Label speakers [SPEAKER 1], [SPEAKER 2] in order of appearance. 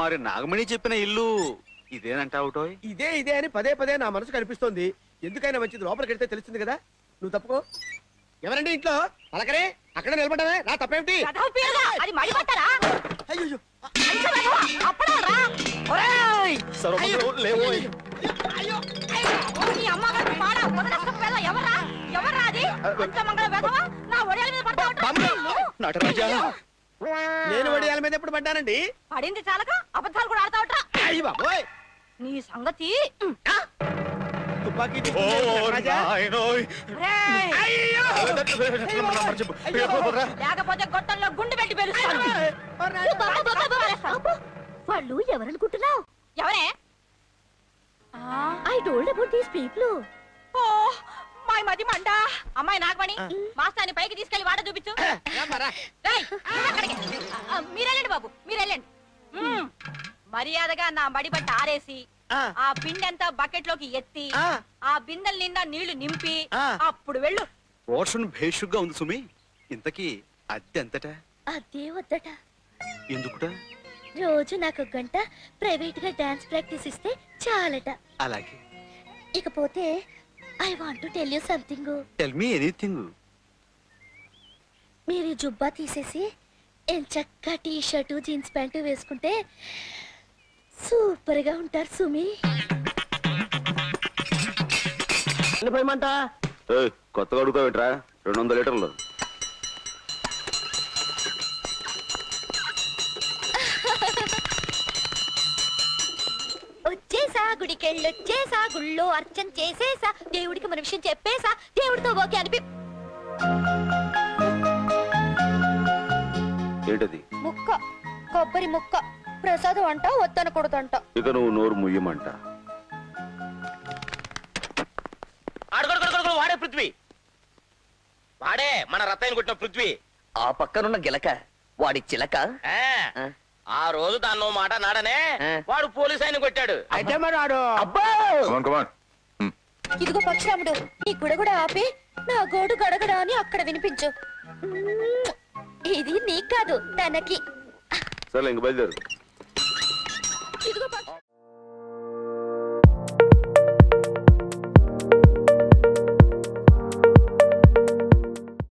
[SPEAKER 1] మరి నాగమణి చెప్పిన ఇల్లు ఇదేనంటావుటో?
[SPEAKER 2] ఇదే ఇదే అని పదే పదే నా మనసు కనిపిస్తోంది. ఎందుకైనా మంచిది లోపలికి వెళ్తే తెలుస్తుంది కదా. నువ్వు తప్పుకో. ఎవరండి ఇంట్లో? పలకరే అక్కడ నిలబడ్డావే, నా తప్పేమిటి? అయ్యో నేను వడియాల మీద ఎప్పుడు పడ్డానండి?
[SPEAKER 3] పడింది చాలక అబద్ధాలు కూడా ఆడతావట్రా.
[SPEAKER 2] అయ్య బాబోయ్,
[SPEAKER 3] నీ సంగతి
[SPEAKER 2] తుపాకీ
[SPEAKER 3] లేకపోతే గొట్టంలో గుండు పెట్టి పేలుస్తాను.
[SPEAKER 4] వాళ్ళు ఎవరనుకుంటున్నావు?
[SPEAKER 3] ఎవరే?
[SPEAKER 4] I told about these people.
[SPEAKER 3] Oh my మది మండ. అమ్మాయి నాగమణి, మాస్తాన్ని పైకి తీసుకెళ్లి వాట చూపించు. మీరెళ్ళండి బాబు, మీరెళ్ళండి. మర్యాదగా నా మడి బట్ట ఆరేసి ఆ బిందెంతా బకెట్ లోకి ఎత్తి ఆ బిందెల నిండా నీళ్లు నింపి అప్పుడు వెళ్ళు.
[SPEAKER 1] పోర్షన్ భేషుగ్గా ఉంది సుమి. ఇంతకీ అద్దె ఎంతట?
[SPEAKER 4] అదే వద్దట.
[SPEAKER 1] ఎందుకుట?
[SPEAKER 4] రోజు నాకు గంట ప్రైవేట్ గా డాన్స్ ప్రాక్టీస్ ఇస్తే చాలట.
[SPEAKER 1] అలాగే.
[SPEAKER 4] ఇకపోతే I want to tell you something.
[SPEAKER 1] Tell me anything.
[SPEAKER 4] మీరు జుబ్బా తీసేసి ఎంచక్క టీ షర్టు జీన్స్ ప్యాంటు వేసుకుంటే సూపర్ గా ఉంటారు సుమి.
[SPEAKER 1] కొత్తగా అడుగుతావేట్రా? 200 లీటర్లు.
[SPEAKER 4] వచ్చేసా గుడికెళ్ళొచ్చేసా, గుళ్ళో అర్చన చేసేసా, దేవుడికి మన విషయం చెప్పేసా, దేవుడితో ఓకే అనిపి.
[SPEAKER 1] ఏంటది?
[SPEAKER 4] ముక్క, కొబ్బరి ముక్క. ప్రసాదం అంట, వద్దనకూడదంట.
[SPEAKER 1] ఇక నువ్వు నోరు ముయ్యమంట.
[SPEAKER 2] వాడే పృథ్వీ, వాడే మన రత్తాయిని కొట్టిన పృథ్వీ.
[SPEAKER 5] ఆ పక్కనున్న గిలక వాడి చిలక.
[SPEAKER 2] ఆ రోజు దాన్నో మాట నాడనే వాడు పోలీస్ ఆయన కొట్టాడు. అయితే మరి వాడు
[SPEAKER 4] ఇదిగో పక్షరాముడు, నీ గుడగుడ ఆపి నా గోడు గడగడ అని అక్కడ వినిపించు. ఇది నీకు కాదు, తనకి.
[SPEAKER 1] సరే ఇంక బయలుదేరు.
[SPEAKER 4] ఇదిగో